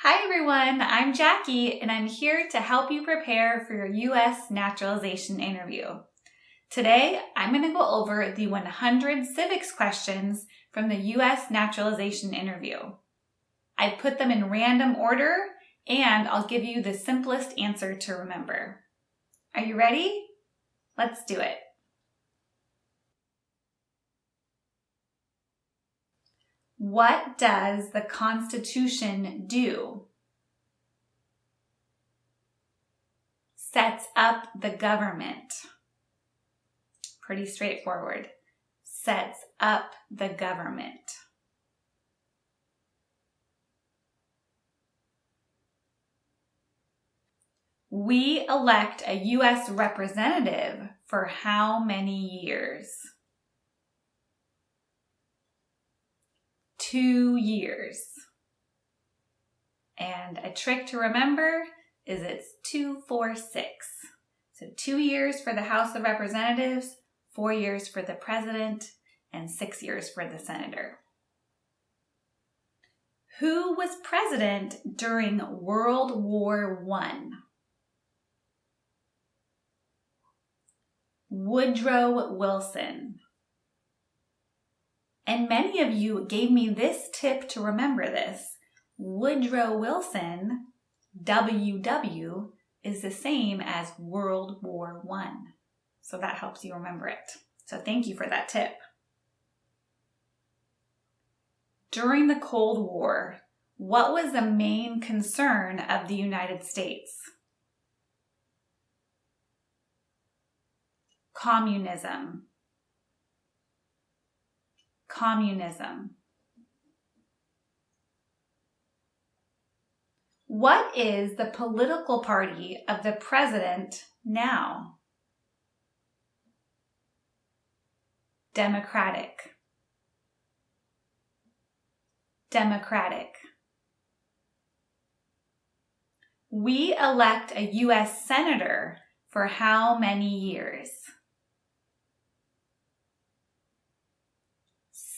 Hi everyone, I'm Jackie and I'm here to help you prepare for your U.S. naturalization interview. Today, I'm going to go over the 100 civics questions from the U.S. naturalization interview. I've put them in random order and I'll give you the simplest answer to remember. Are you ready? Let's do it. What does the Constitution do? Sets up the government. Pretty straightforward. Sets up the government. We elect a U.S. representative for how many years? 2 years. And a trick to remember is it's 2, 4, 6. So 2 years for the House of Representatives, 4 years for the President, and 6 years for the Senator. Who was president during World War I? Woodrow Wilson. And many of you gave me this tip to remember this. Woodrow Wilson, WW, is the same as World War I. So that helps you remember it. So thank you for that tip. During the Cold War, what was the main concern of the United States? Communism. Communism. What is the political party of the president now? Democratic. Democratic. We elect a U.S. Senator for how many years?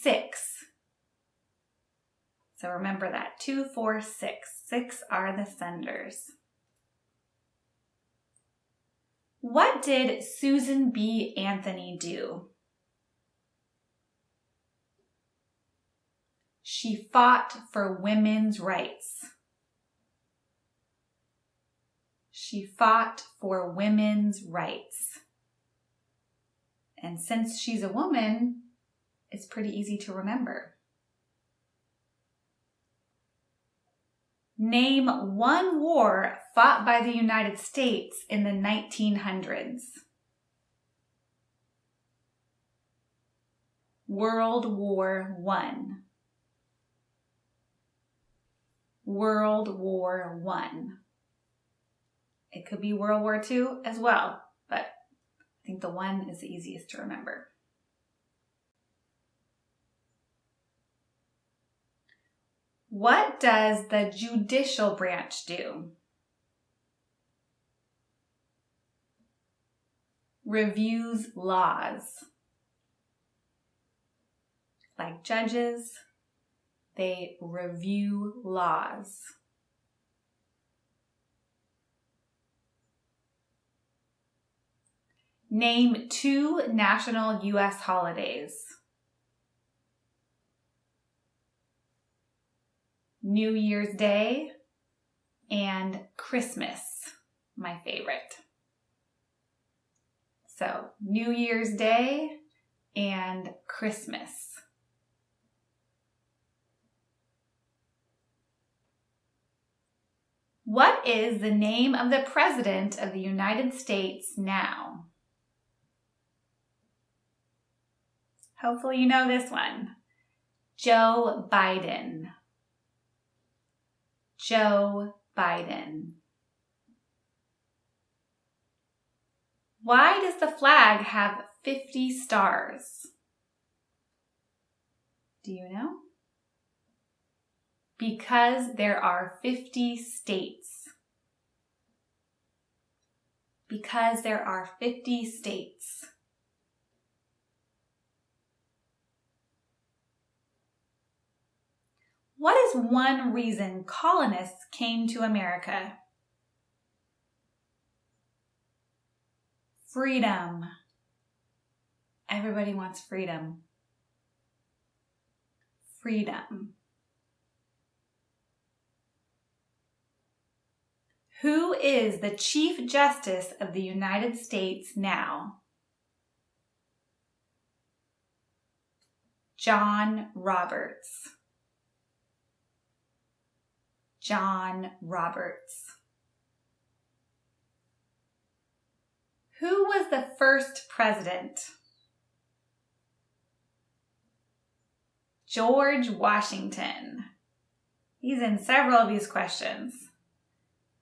6. So remember that. 2, 4, 6. 6 are the senators. What did Susan B. Anthony do? She fought for women's rights. She fought for women's rights. And since she's a woman, it's pretty easy to remember. Name one war fought by the United States in the 1900s. World War I. World War I. It could be World War II as well, but I think the one is the easiest to remember. What does the judicial branch do? Reviews laws. Like judges, they review laws. Name 2 national U.S. holidays. New Year's Day and Christmas, my favorite. So, New Year's Day and Christmas. What is the name of the President of the United States now? Hopefully you know this one. Joe Biden. Joe Biden. Why does the flag have 50 stars? Do you know? Because there are 50 states. Because there are 50 states. What is one reason colonists came to America? Freedom. Everybody wants freedom. Freedom. Who is the Chief Justice of the United States now? John Roberts. John Roberts. Who was the first president? George Washington. He's in several of these questions.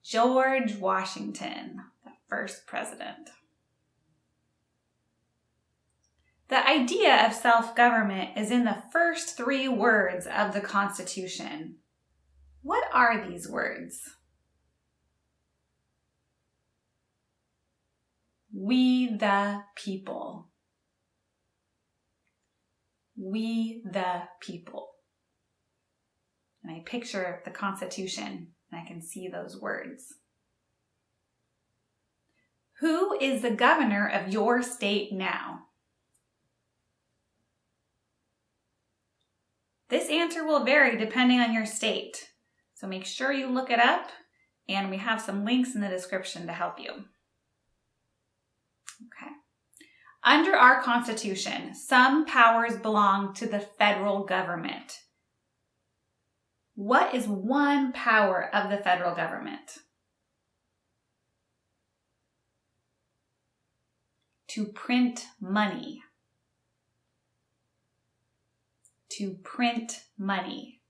George Washington, the first president. The idea of self-government is in the first 3 words of the Constitution. What are these words? We the people. We the people. And I picture the Constitution and I can see those words. Who is the governor of your state now? This answer will vary depending on your state, so make sure you look it up, and we have some links in the description to help you. Okay. Under our Constitution, some powers belong to the federal government. What is one power of the federal government? To print money. To print money.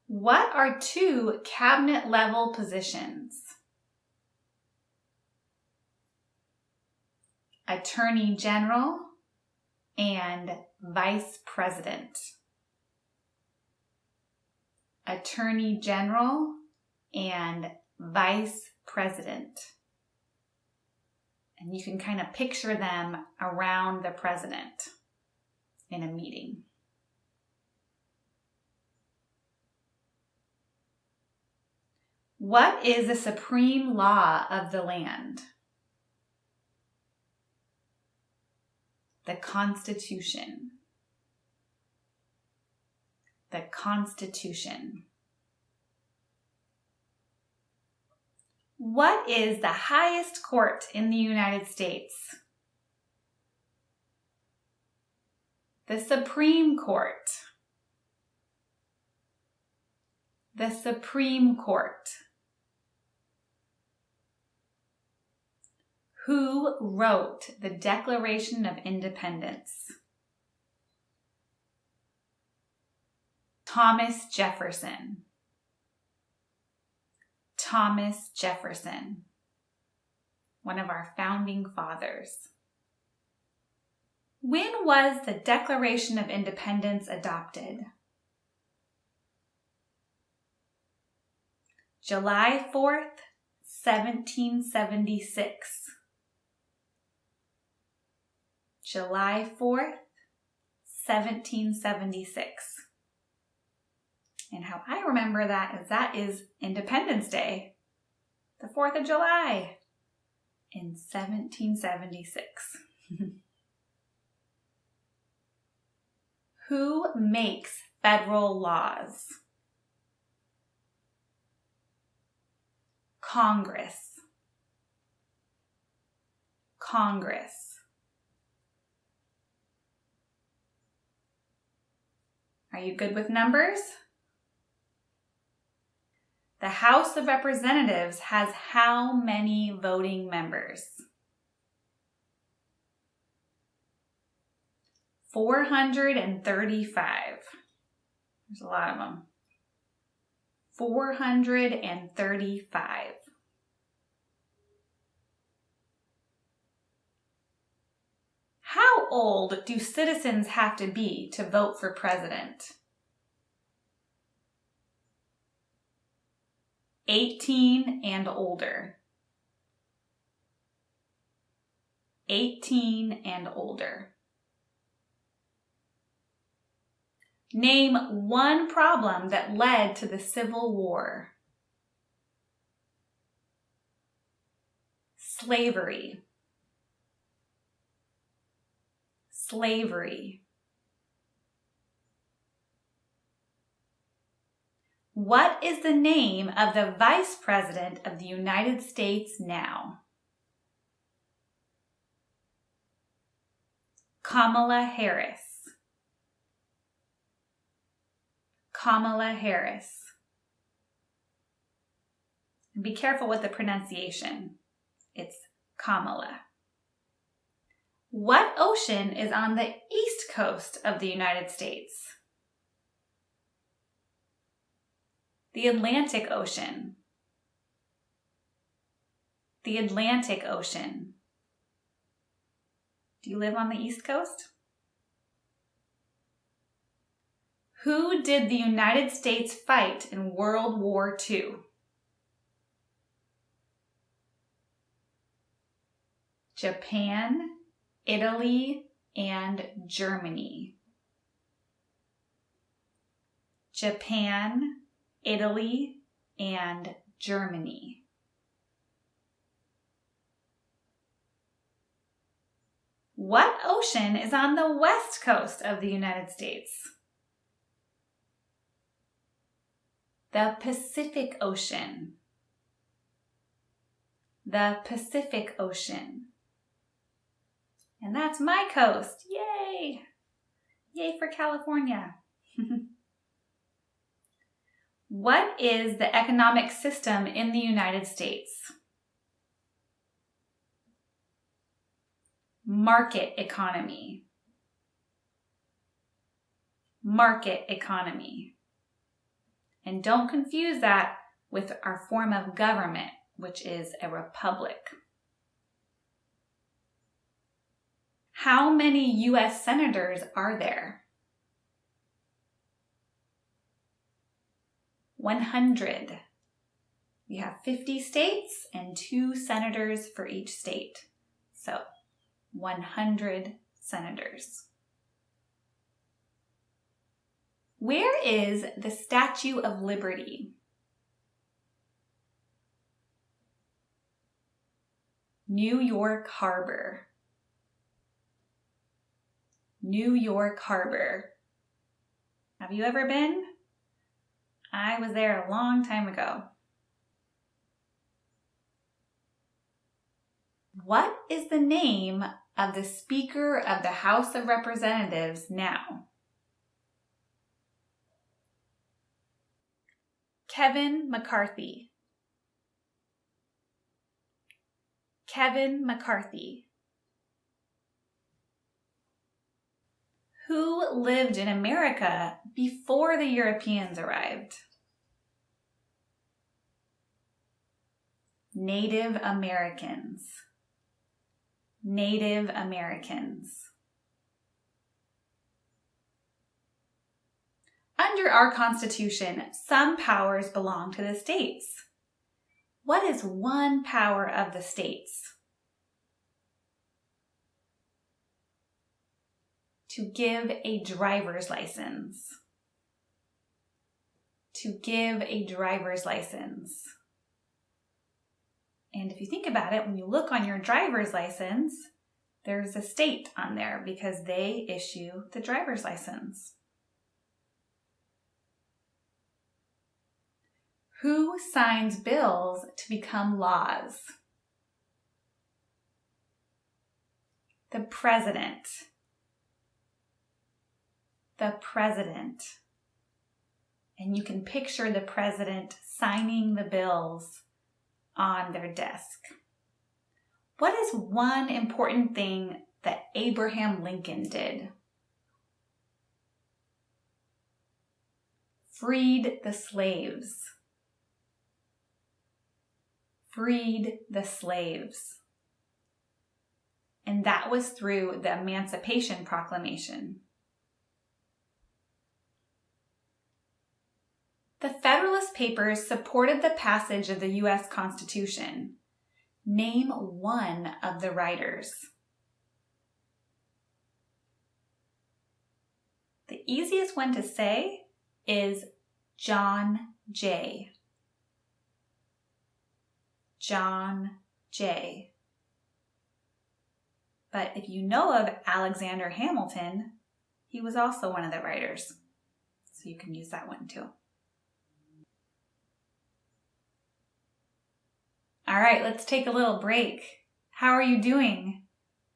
What are 2 cabinet-level positions? Attorney General and Vice President. Attorney General and Vice President. And you can kind of picture them around the president in a meeting. What is the supreme law of the land? The Constitution. The Constitution. What is the highest court in the United States? The Supreme Court. The Supreme Court. Who wrote the Declaration of Independence? Thomas Jefferson. Thomas Jefferson, one of our founding fathers. When was the Declaration of Independence adopted? July 4th, 1776. July 4th, 1776. And how I remember that is Independence Day, the 4th of July, in 1776. Who makes federal laws? Congress. Congress. Are you good with numbers? The House of Representatives has how many voting members? 435. There's a lot of them. 435. How old do citizens have to be to vote for president? 18 and older. 18 and older. Name one problem that led to the Civil War. Slavery. Slavery. What is the name of the Vice President of the United States now? Kamala Harris. Kamala Harris. And be careful with the pronunciation. It's Kamala. What ocean is on the east coast of the United States? The Atlantic Ocean. The Atlantic Ocean. Do you live on the East Coast? Who did the United States fight in World War II? Japan, Italy, and Germany. Japan, Italy, and Germany. What ocean is on the west coast of the United States? The Pacific Ocean. The Pacific Ocean. And that's my coast. Yay! Yay for California. What is the economic system in the United States? Market economy. Market economy. And don't confuse that with our form of government, which is a republic. How many U.S. senators are there? 100. We have 50 states and 2 senators for each state. So, 100 senators. Where is the Statue of Liberty? New York Harbor. New York Harbor. Have you ever been? I was there a long time ago. What is the name of the Speaker of the House of Representatives now? Kevin McCarthy. Kevin McCarthy. Who lived in America before the Europeans arrived? Native Americans. Native Americans. Under our Constitution, some powers belong to the states. What is one power of the states? To give a driver's license. To give a driver's license. And if you think about it, when you look on your driver's license, there's a state on there because they issue the driver's license. Who signs bills to become laws? The President. The President. And you can picture the President signing the bills on their desk. What is one important thing that Abraham Lincoln did? Freed the slaves. Freed the slaves. And that was through the Emancipation Proclamation. The Federalist Papers supported the passage of the U.S. Constitution. Name one of the writers. The easiest one to say is John Jay. John Jay. But if you know of Alexander Hamilton, he was also one of the writers. So you can use that one too. All right, let's take a little break. How are you doing?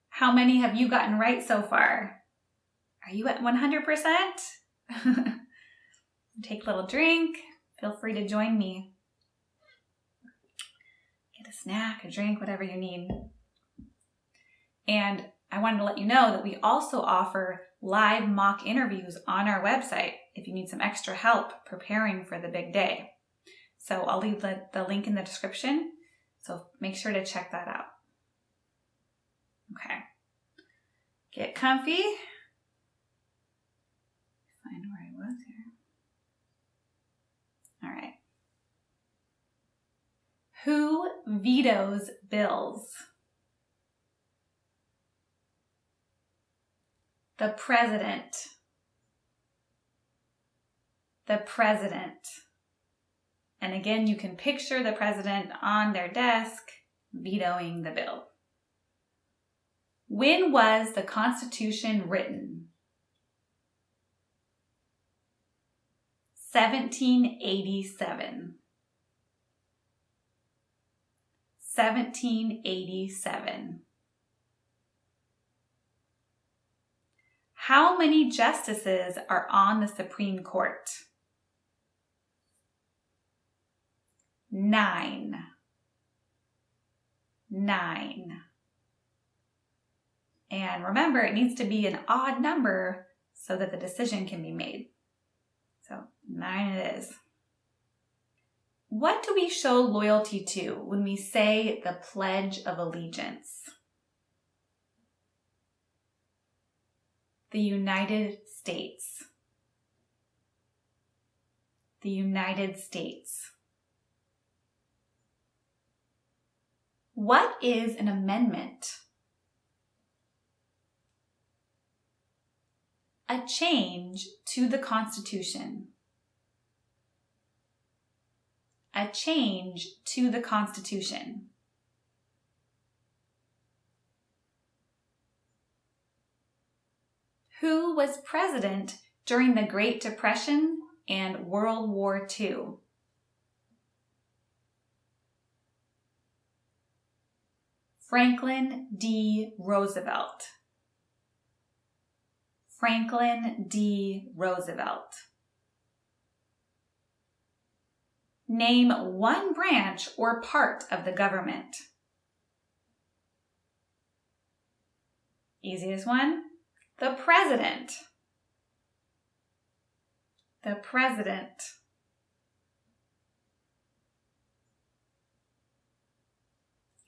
How many have you gotten right so far? Are you at 100%? Take a little drink. Feel free to join me. Get a snack, a drink, whatever you need. And I wanted to let you know that we also offer live mock interviews on our website if you need some extra help preparing for the big day. So I'll leave the link in the description, so make sure to check that out. Okay. Get comfy. Find where I was here. All right. Who vetoes bills? The president. The president. And again, you can picture the president on their desk vetoing the bill. When was the Constitution written? 1787. 1787. How many justices are on the Supreme Court? 9. 9. And remember, it needs to be an odd number so that the decision can be made. So 9 it is. What do we show loyalty to when we say the Pledge of Allegiance? The United States. The United States. What is an amendment? A change to the Constitution. A change to the Constitution. Who was president during the Great Depression and World War II? Franklin D. Roosevelt. Franklin D. Roosevelt. Name one branch or part of the government. Easiest one, the president. The president.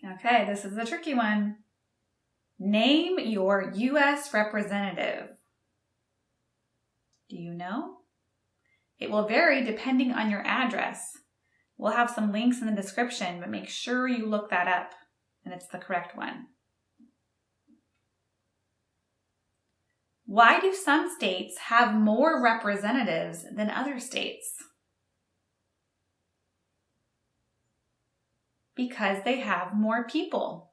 Okay, this is a tricky one. Name your U.S. representative. Do you know? It will vary depending on your address. We'll have some links in the description, but make sure you look that up and it's the correct one. Why do some states have more representatives than other states? Because they have more people.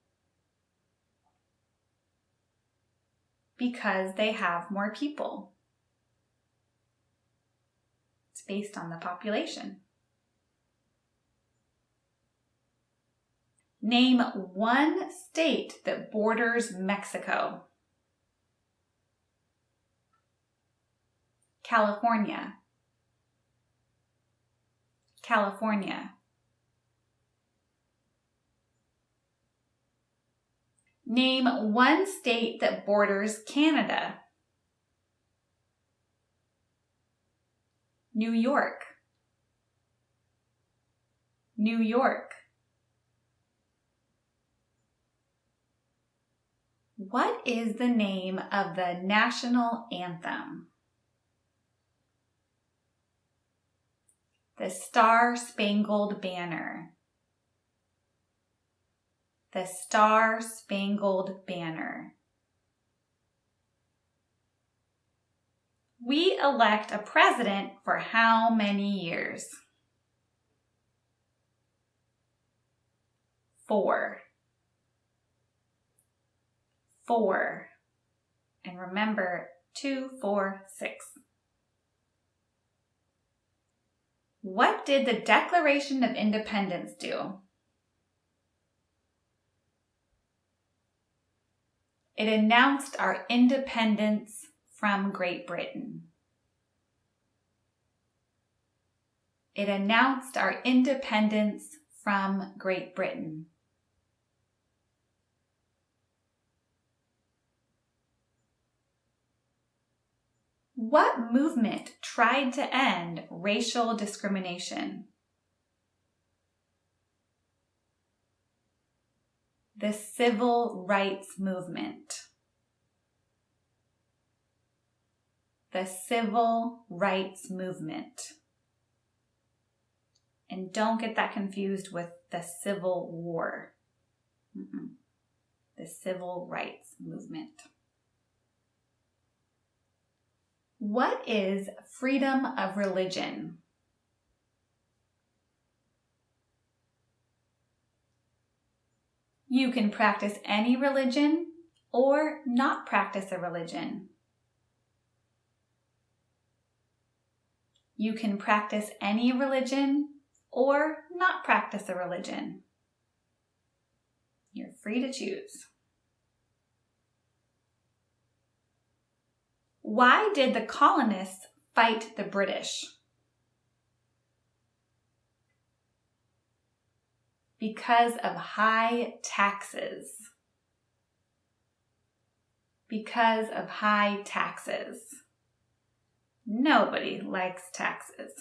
Because they have more people. It's based on the population. Name one state that borders Mexico. California. California. Name one state that borders Canada. New York. New York. What is the name of the national anthem? The Star-Spangled Banner. The Star-Spangled Banner. We elect a president for how many years? 4. 4. And remember, 2, 4, 6. What did the Declaration of Independence do? It announced our independence from Great Britain. It announced our independence from Great Britain. What movement tried to end racial discrimination? The Civil Rights Movement. The Civil Rights Movement. And don't get that confused with the Civil War. The Civil Rights Movement. What is freedom of religion? You can practice any religion or not practice a religion. You can practice any religion or not practice a religion. You're free to choose. Why did the colonists fight the British? Because of high taxes. Because of high taxes. Nobody likes taxes.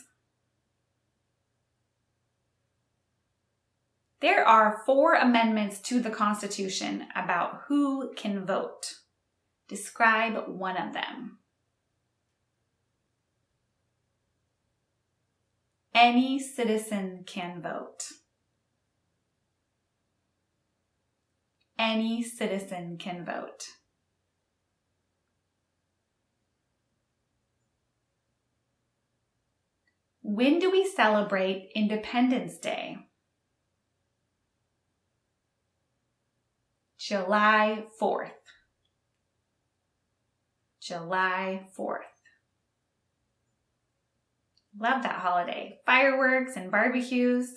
There are 4 amendments to the Constitution about who can vote. Describe one of them. Any citizen can vote. Any citizen can vote. When do we celebrate Independence Day? July 4th. July 4th. Love that holiday. Fireworks and barbecues.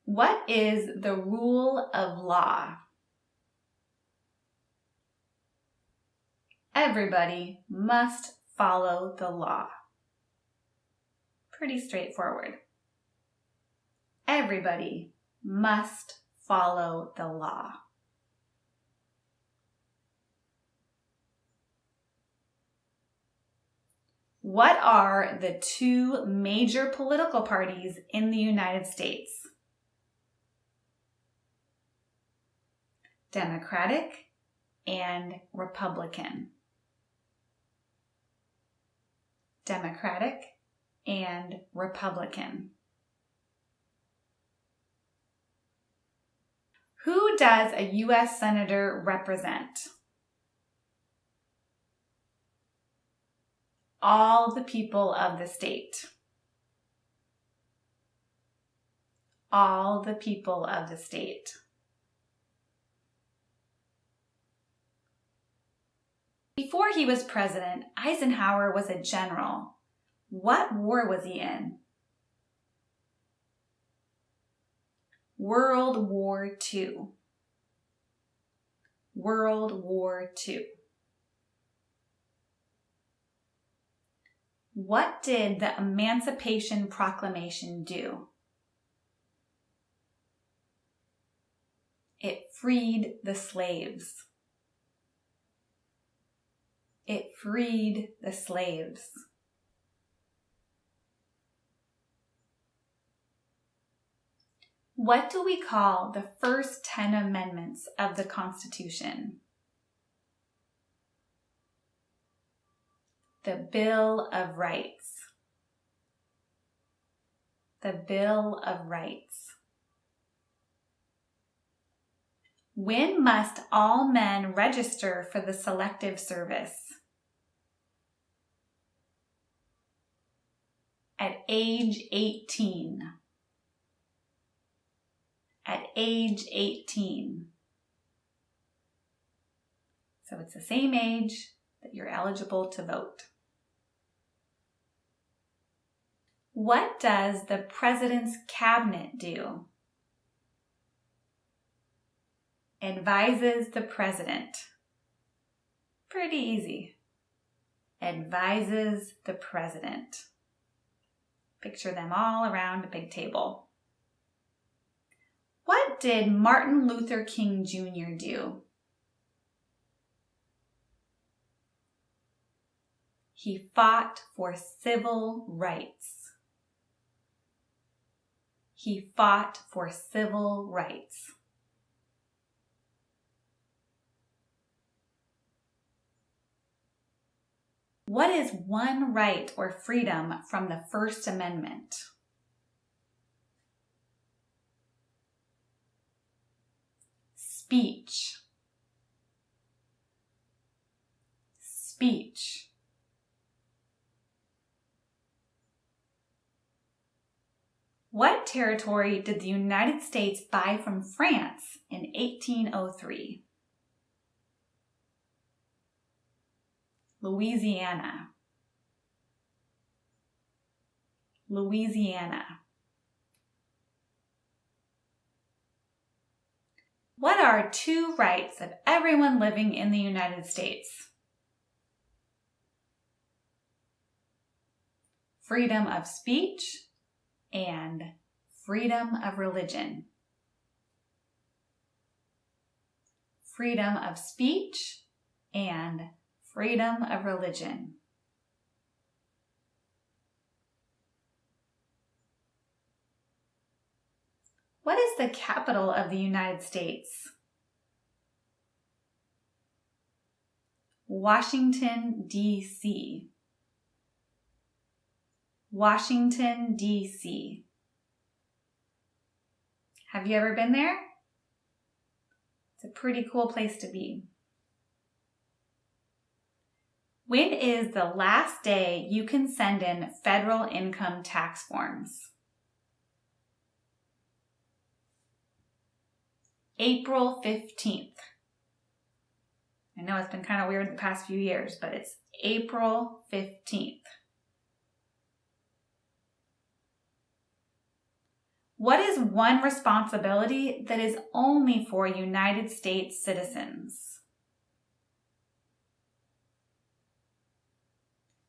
What is the rule of law? Everybody must follow the law. Pretty straightforward. Everybody must follow the law. What are the 2 major political parties in the United States? Democratic and Republican. Democratic and Republican. Who does a U.S. Senator represent? All the people of the state. All the people of the state. Before he was president, Eisenhower was a general. What war was he in? World War II. World War II. What did the Emancipation Proclamation do? It freed the slaves. It freed the slaves. What do we call the first 10 amendments of the Constitution? The Bill of Rights. The Bill of Rights. When must all men register for the Selective Service? at age 18. At age 18. So it's the same age that you're eligible to vote. What does the President's Cabinet do? Advises the President. Pretty easy. Advises the President. Picture them all around a big table. What did Martin Luther King Jr. do? He fought for civil rights. He fought for civil rights. What is one right or freedom from the First Amendment? Speech. Speech. What territory did the United States buy from France in 1803? Louisiana. Louisiana. What are two rights of everyone living in the United States? Freedom of speech and freedom of religion. Freedom of speech and freedom of religion. What is the capital of the United States? Washington, D.C. Washington, D.C. Have you ever been there? It's a pretty cool place to be. When is the last day you can send in federal income tax forms? April 15th. I know it's been kind of weird the past few years, but it's April 15th. What is one responsibility that is only for United States citizens?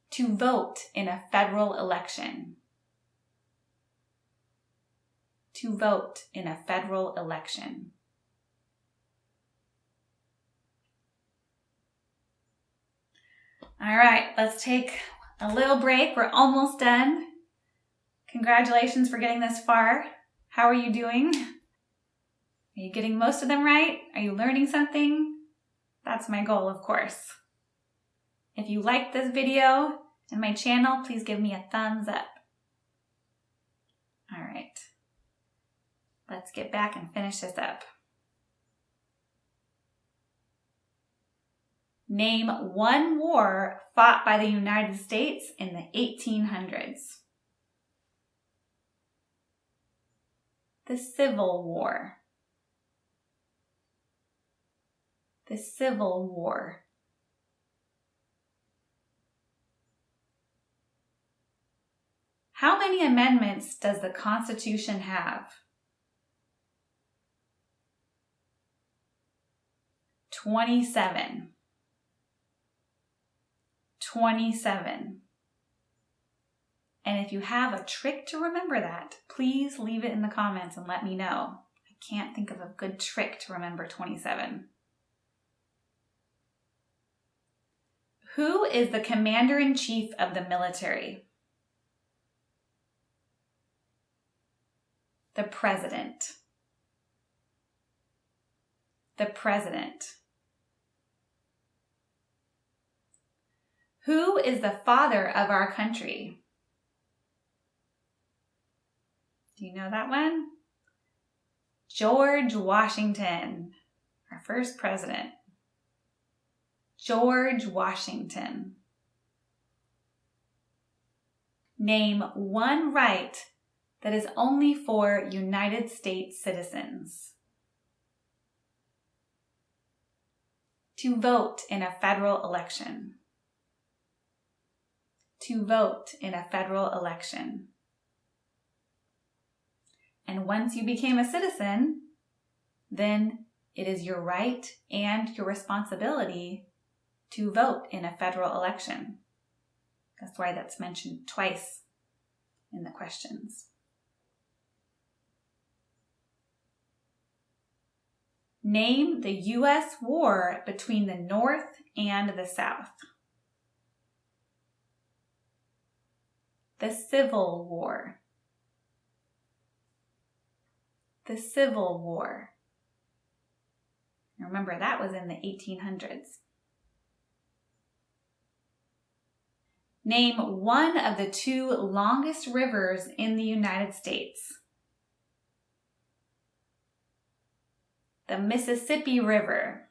To vote in a federal election. To vote in a federal election. All right, let's take a little break. We're almost done. Congratulations for getting this far. How are you doing? Are you getting most of them right? Are you learning something? That's my goal, of course. If you liked this video and my channel, please give me a thumbs up. All right, let's get back and finish this up. Name one war fought by the United States in the 1800s. The Civil War. The Civil War. How many amendments does the Constitution have? 27. 27. And if you have a trick to remember that, please leave it in the comments and let me know. I can't think of a good trick to remember 27. Who is the commander-in-chief of the military? The President. The President. Who is the father of our country? Do you know that one? George Washington, our first president. George Washington. Name one right that is only for United States citizens. To vote in a federal election. To vote in a federal election. And once you became a citizen, then it is your right and your responsibility to vote in a federal election. That's why that's mentioned twice in the questions. Name the U.S. war between the North and the South. The Civil War. The Civil War. Remember, that was in the 1800s. Name one of the two longest rivers in the United States. The Mississippi River.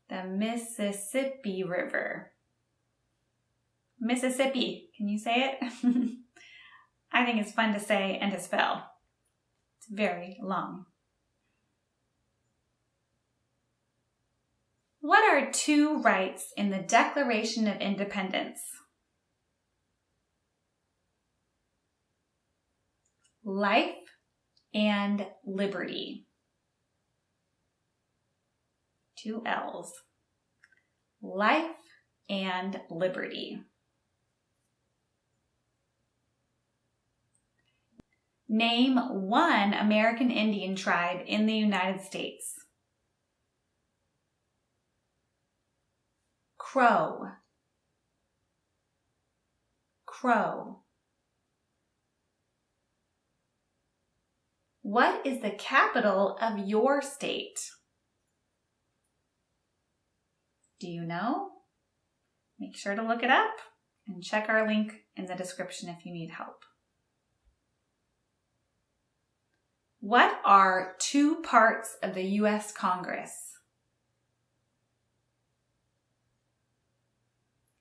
The Mississippi River. Mississippi, can you say it? I think it's fun to say and to spell. It's very long. What are two rights in the Declaration of Independence? Life and liberty. Two L's. Life and liberty. Name one American Indian tribe in the United States. Crow. Crow. What is the capital of your state? Do you know? Make sure to look it up and check our link in the description if you need help. What are two parts of the U.S. Congress?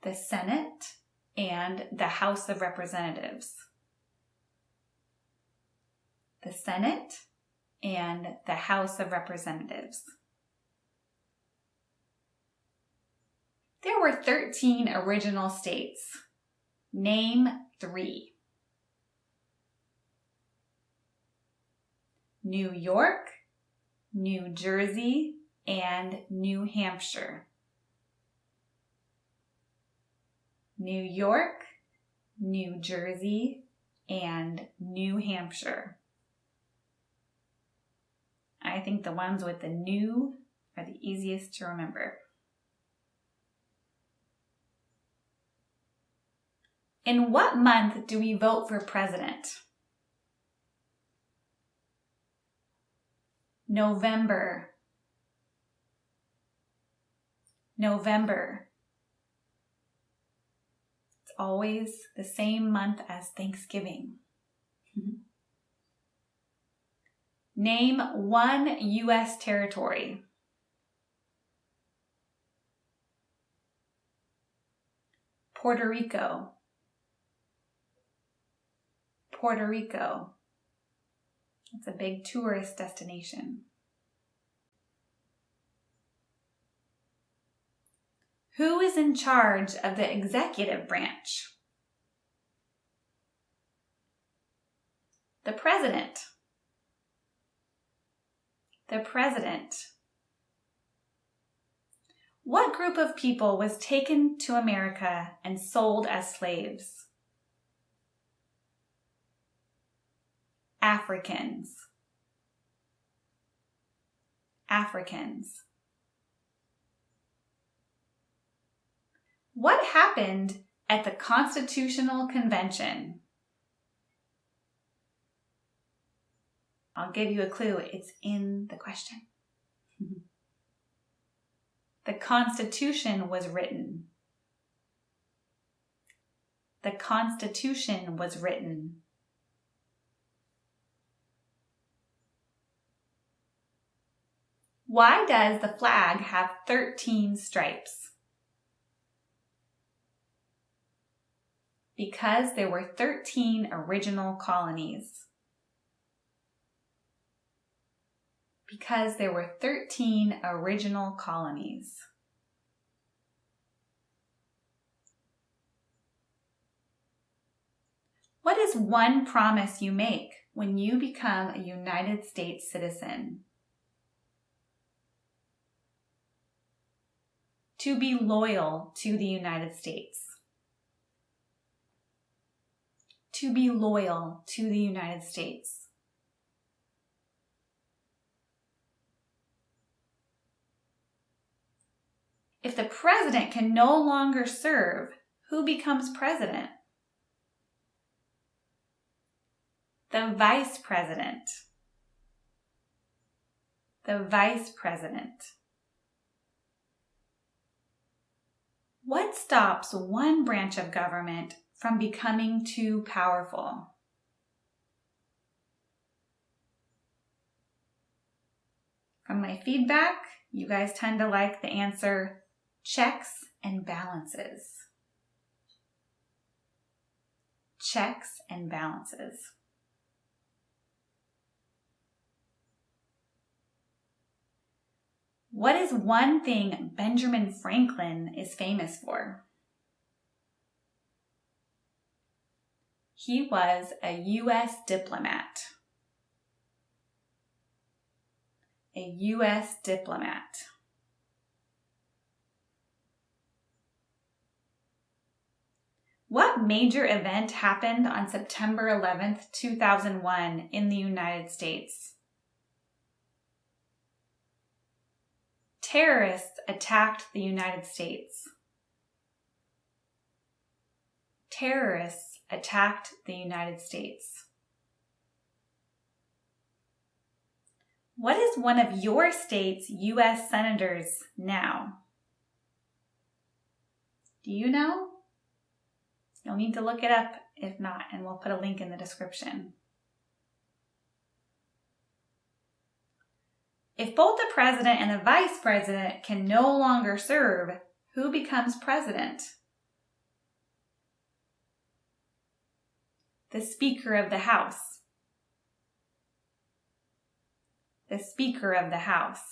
The Senate and the House of Representatives. The Senate and the House of Representatives. There were 13 original states. Name 3. New York, New Jersey, and New Hampshire. New York, New Jersey, and New Hampshire. I think the ones with the new are the easiest to remember. In what month do we vote for president? November. November. It's always the same month as Thanksgiving. Name one U.S. territory. Puerto Rico. Puerto Rico. It's a big tourist destination. Who is in charge of the executive branch? The president. The president. What group of people was taken to America and sold as slaves? Africans. Africans. What happened at the Constitutional Convention? I'll give you a clue. It's in the question. The Constitution was written. The Constitution was written. Why does the flag have 13 stripes? Because there were 13 original colonies. Because there were 13 original colonies. What is one promise you make when you become a United States citizen? To be loyal to the United States. To be loyal to the United States. If the president can no longer serve, who becomes president? The vice president. The vice president. What stops one branch of government from becoming too powerful? From my feedback, you guys tend to like the answer checks and balances. Checks and balances. What is one thing Benjamin Franklin is famous for? He was a U.S. diplomat. A U.S. diplomat. What major event happened on September 11th, 2001 in the United States? Terrorists attacked the United States. Terrorists attacked the United States. What is one of your state's U.S. senators now? Do you know? You'll need to look it up if not, and we'll put a link in the description. If both the president and the vice president can no longer serve, who becomes president? The Speaker of the House. The Speaker of the House.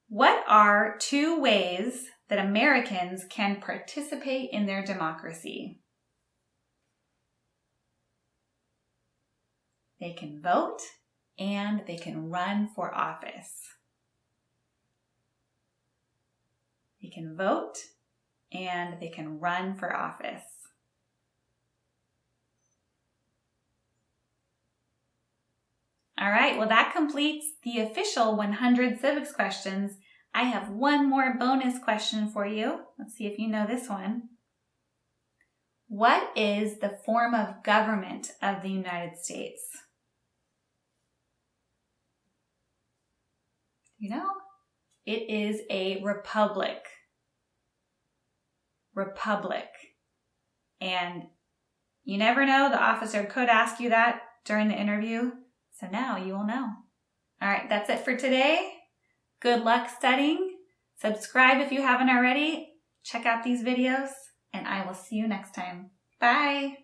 What are 2 ways that Americans can participate in their democracy? They can vote and they can run for office. They can vote and they can run for office. All right, well that completes the official 100 civics questions. I have one more bonus question for you. Let's see if you know this one. What is the form of government of the United States? You know, it is a republic. Republic. And you never know, the officer could ask you that during the interview. So now you will know. All right, that's it for today. Good luck studying. Subscribe if you haven't already. Check out these videos, and I will see you next time. Bye.